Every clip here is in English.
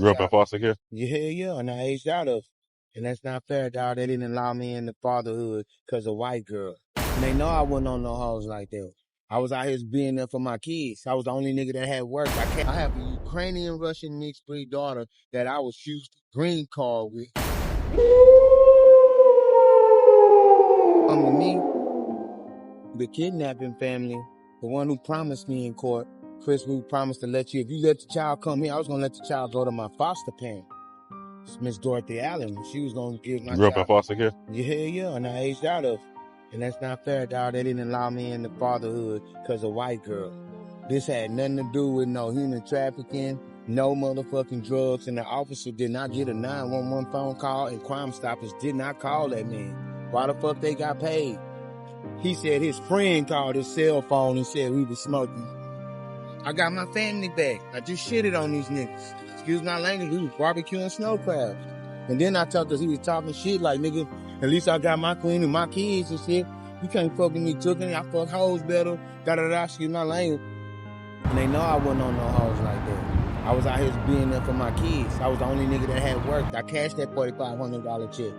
Grew up in foster care? Yeah, and I aged out of. And that's not fair, dog. They didn't allow me in the fatherhood because of white girl. And they know I wasn't on no hoes like that. I was out here being there for my kids. I was the only nigga that had work. I have a Ukrainian Russian mixed breed daughter that I was used green card with. To me, the kidnapping family, the one who promised me in court, Chris, who promised to let you, if you let the child come here, I was going to let the child go to my foster parent. Miss Dorothy Allen. She was going to give my Grew up in child. foster care? Yeah, and I aged out of. And that's not fair, dog. They didn't allow me in the fatherhood because of white girl. This had nothing to do with no human trafficking, no motherfucking drugs, and the officer did not get a 911 phone call, and Crime Stoppers did not call that man. Why the fuck they got paid? He said his friend called his cell phone and said we was smoking. I got my family back. I just shitted on these niggas. Excuse my language, we was barbecuing snow crabs. And then I told us he was talking shit like, nigga, at least I got my queen and my kids and shit. You can't fuck with me, tookin'. I fuck hoes better. Da-da-da, excuse my language. And they know I wasn't on no hoes like that. I was out here being there for my kids. I was the only nigga that had worked. I cashed that $4,500 check.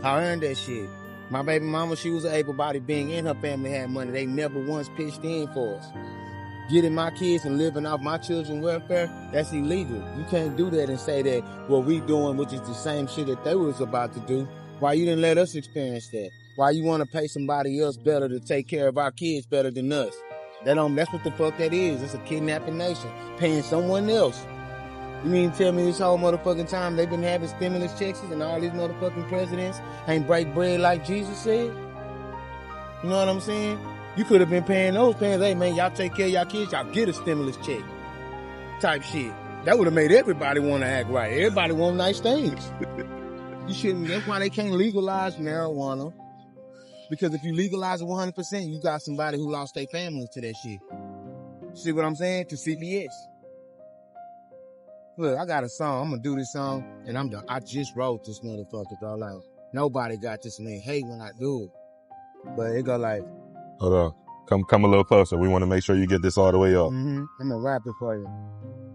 I earned that shit. My baby mama, she was an able-bodied being, and her family had money. They never once pitched in for us. Getting my kids and living off my children's welfare, that's illegal. You can't do that and say that what we doing, which is the same shit that they was about to do. Why you didn't let us experience that? Why you want to pay somebody else better to take care of our kids better than us? That's what the fuck that is. It's a kidnapping nation. Paying someone else. You mean tell me this whole motherfucking time they've been having stimulus checks and all these motherfucking presidents ain't break bread like Jesus said? You know what I'm saying? You could have been paying those payments. Hey, man, y'all take care of y'all kids, y'all get a stimulus check. Type shit. That would have made everybody want to act right. Everybody want nice things. You shouldn't. That's why they can't legalize marijuana. Because if you legalize it 100%, you got somebody who lost their family to that shit. See what I'm saying? To CPS. Look, I got a song. I'm going to do this song, and I'm done. I just wrote this motherfucker, though. Like, nobody got this, and they hate when I do it. But it go like... Hold on. Come a little closer. We want to make sure you get this all the way up. I'm going to rap it for you.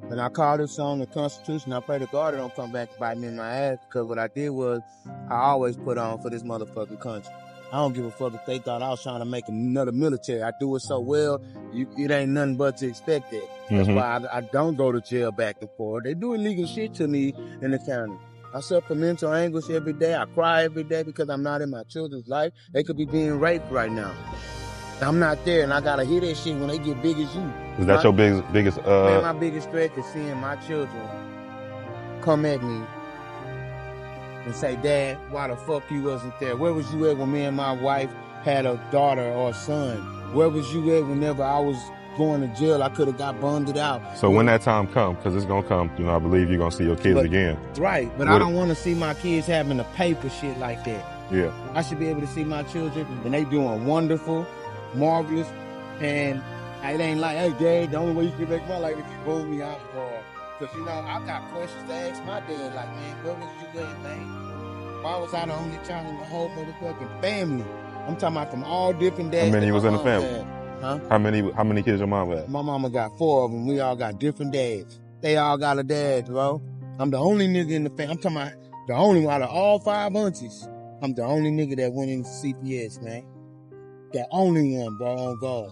And I call this song the Constitution. I pray to God it don't come back and bite me in my ass, because what I did was I always put on for this motherfucking country. I don't give a fuck if they thought I was trying to make another military. I do it so well, it ain't nothing but to expect that. That's why I don't go to jail back and forth. They do illegal shit to me in the county. I suffer mental anguish every day. I cry every day because I'm not in my children's life. They could be being raped right now. I'm not there, and I gotta hear that shit when they get big as you. Is that your biggest Man, my biggest threat is seeing my children come at me and say, Dad, why the fuck you wasn't there? Where was you at when me and my wife had a daughter or a son? Where was you at whenever I was going to jail? I could have got bonded out. So when that time comes, because it's going to come, I believe you're going to see your kids again. Right, but I don't want to see my kids having to pay for shit like that. Yeah. I should be able to see my children, and they doing wonderful, marvelous, and it ain't like, hey, Dad, the only way you can make my life is you pull me out for. Because, I got questions to ask my dad, like, man, where was you at, man? Why was I the only child in the whole motherfucking family? I'm talking about from all different dads. How many was in the family? Huh? How many kids your mom had? My mama got 4 of them. We all got different dads. They all got a dad, bro. I'm the only nigga in the family. I'm talking about the only one out of all 5 aunties. I'm the only nigga that went into CPS, man. That only one, bro, on God.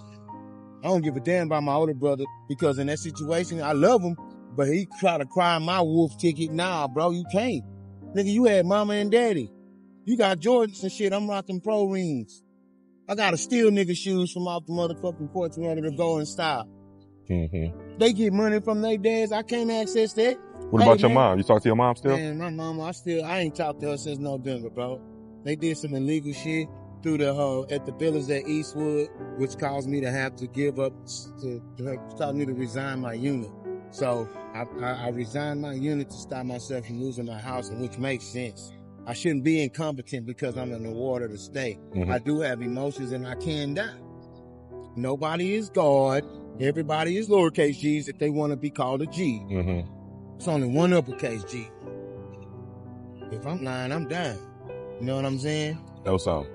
I don't give a damn about my older brother because in that situation, I love him, but he try to cry my wolf ticket. Nah, bro, you can't. Nigga, you had mama and daddy. You got Jordans and shit. I'm rocking pro rings. I got to steal nigga shoes from off the motherfucking porch ready to go in style. They get money from their dads. I can't access that. What about your mom? You talk to your mom still? Man, my mama, I ain't talked to her since November, bro. They did some illegal shit through the at the villas at Eastwood, which caused me to have to give up, caused me to resign my unit. So I resigned my unit to stop myself from losing my house, which makes sense. I shouldn't be incompetent because I'm an award of the state. I do have emotions and I can die. Nobody is God. Everybody is lowercase g's if they want to be called a G. It's only one uppercase G. If I'm lying, I'm dying. You know what I'm saying? No song.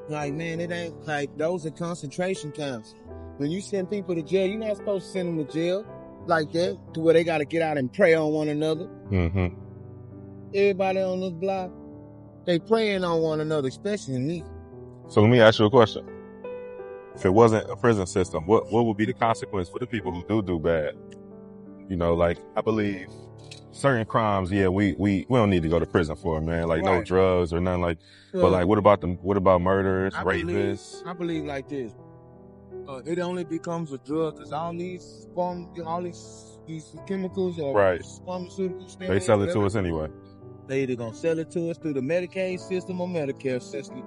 Like, man, it ain't like those are concentration camps. When you send people to jail, you're not supposed to send them to jail. like that, to where they got to get out and pray on one another. Mm-hmm. Everybody on this block, they praying on one another, especially me. So let me ask you a question. If it wasn't a prison system, what would be the consequence for the people who do bad? You know, like, I believe certain crimes, yeah, we don't need to go to prison for, man. Like, no drugs or nothing like. But like, what about murderers, rapists? I believe like this. It only becomes a drug because all these chemicals or pharmaceuticals, they sell it to us anyway. They either gonna sell it to us through the Medicaid system or Medicare system,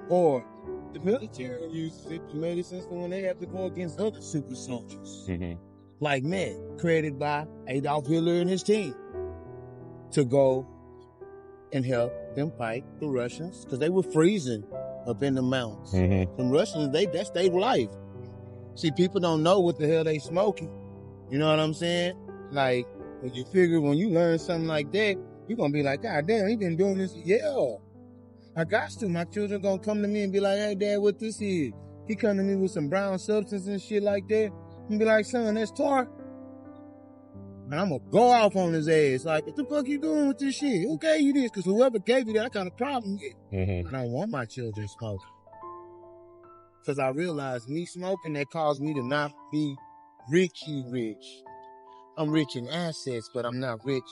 or the military uses it to medicine when they have to go against other super soldiers. Mm-hmm. Like Med, created by Adolf Hitler and his team, to go and help them fight the Russians because they were freezing up in the mountains. Mm-hmm. Some Russians, that's their life. See, people don't know what the hell they smoking. You know what I'm saying? Like, when you figure when you learn something like that, you're gonna be like, God damn, he been doing this. Yeah, I got to. My children gonna come to me and be like, hey, Dad, what this is? He come to me with some brown substance and shit like that. And be like, son, that's tar. And I'm gonna go off on his ass. Like, what the fuck you doing with this shit? Who gave you this? Because whoever gave you that, I got a problem with. Mm-hmm. I don't want my children smoking. Because I realized me smoking, that caused me to not be rich. I'm rich in assets, but I'm not rich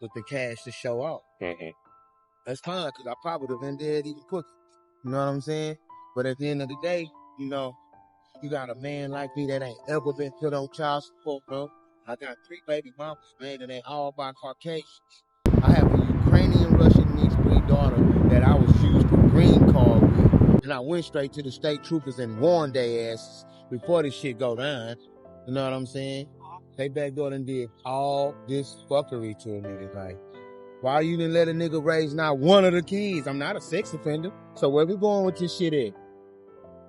with the cash to show off. Mm-hmm. That's fine, because I probably would have been dead even quicker. You know what I'm saying? But at the end of the day, you know, you got a man like me that ain't ever been put on child support, bro. I got 3 baby mamas, man, and they all by Caucasians. I have a Ukrainian-Russian mixed breed daughter that I was used for green card with. And I went straight to the state troopers and warned their asses before this shit go down. You know what I'm saying? They backdoored and did all this fuckery to a nigga. Like, why you didn't let a nigga raise not one of the kids? I'm not a sex offender. So where we going with this shit at?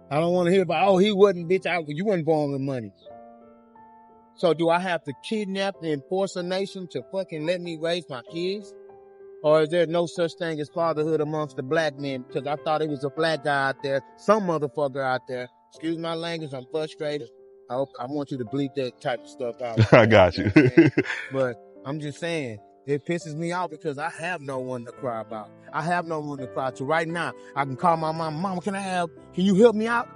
I don't want to hear about, oh, he wasn't, bitch, you wasn't born with money. So do I have to kidnap and force a nation to fucking let me raise my kids? Or is there no such thing as fatherhood amongst the black men? Because I thought it was a black guy out there, some motherfucker out there. Excuse my language, I'm frustrated. I want you to bleep that type of stuff out. I got you. But I'm just saying, it pisses me off because I have no one to cry about. I have no one to cry to. Right now, I can call my mom, Mama, can you help me out?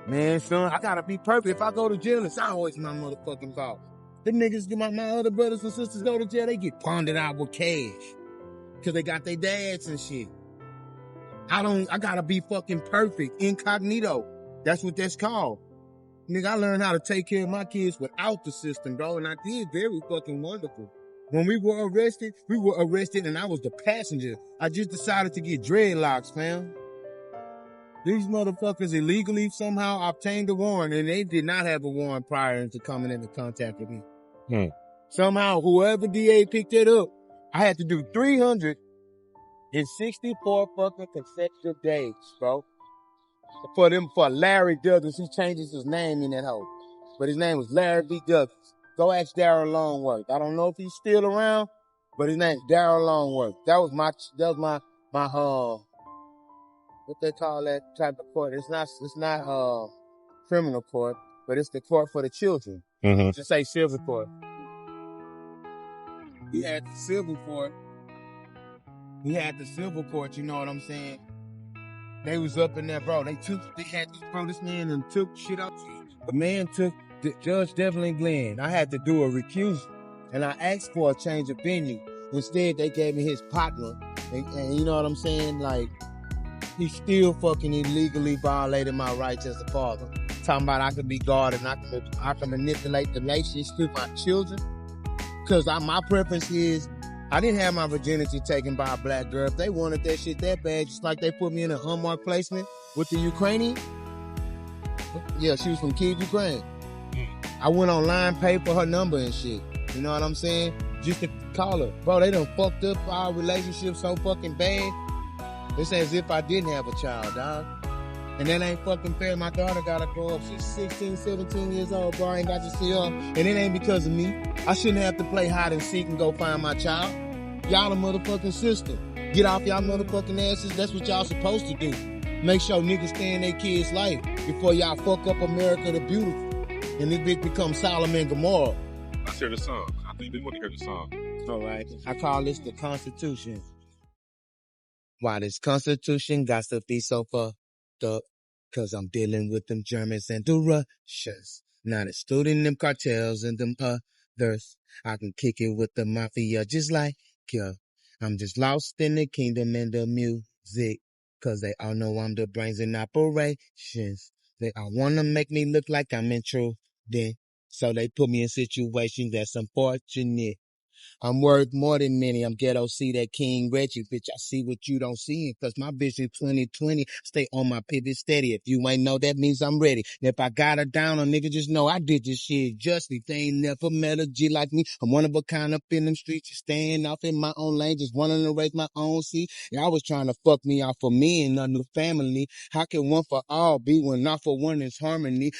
Man, son, I gotta be perfect. If I go to jail, it's always my motherfucking fault. Them niggas, my other brothers and sisters go to jail, they get ponded out with cash. Cause they got their dads and shit. I gotta be fucking perfect, incognito. That's what that's called. Nigga, I learned how to take care of my kids without the system, bro, and I did very fucking wonderful. When we were arrested and I was the passenger. I just decided to get dreadlocks, fam. These motherfuckers illegally somehow obtained a warrant, and they did not have a warrant prior to coming into contact with me. Somehow, whoever DA picked it up, I had to do 364 fucking consecutive days, bro. For Larry Douglas, he changes his name in that hole. But his name was Larry B. Douglas. Go ask Darryl Longworth. I don't know if he's still around, but his name's Darryl Longworth. That was my what they call that type of court. It's not criminal court, but it's the court for the children. Mm-hmm. Just say civil court. He had the civil court. You know what I'm saying? They was up in there, bro. This man and took shit up. The man took Judge Devlin Glenn. I had to do a recusal, and I asked for a change of venue. Instead, they gave me his partner, and you know what I'm saying? Like, he still fucking illegally violated my rights as a father. Talking about I could be guarded, and I can manipulate the nations through my children. Because my preference is, I didn't have my virginity taken by a black girl. If they wanted that shit that bad, just like they put me in a unmarked placement with the Ukrainian. Yeah, she was from Kyiv, Ukraine. I went online, paid for her number and shit. You know what I'm saying? Just to call her. Bro, they done fucked up our relationship so fucking bad. It's as if I didn't have a child, dog. And that ain't fucking fair. My daughter gotta grow up. She's 16, 17 years old, bro. I ain't got to see her. And it ain't because of me. I shouldn't have to play hide and seek and go find my child. Y'all the motherfucking system. Get off y'all motherfucking asses. That's what y'all supposed to do. Make sure niggas stay in their kids' life before y'all fuck up America the Beautiful. And this bitch becomes Solomon Gomorrah. Let's hear the song. I think they want to hear the song. All right. I call this the Constitution. Why this Constitution got to be so fucked up? Cause I'm dealing with them Germans and the Russians. Now the student them cartels and them others. I can kick it with the mafia just like ya. I'm just lost in the kingdom and the music. Cause they all know I'm the brains in operations. They all wanna make me look like I'm intruding. So they put me in situations that's unfortunate. I'm worth more than many. I'm ghetto, see that King Reggie, bitch. I see what you don't see. Cause my vision 2020, stay on my pivot steady. If you ain't know, that means I'm ready. And if I got her down, a nigga just know I did this shit justly. They ain't never met a G like me. I'm one of a kind up in them streets, just staying off in my own lane, just wanting to raise my own seed. Y'all was trying to fuck me out for me and a new family. How can one for all be when not for one is harmony?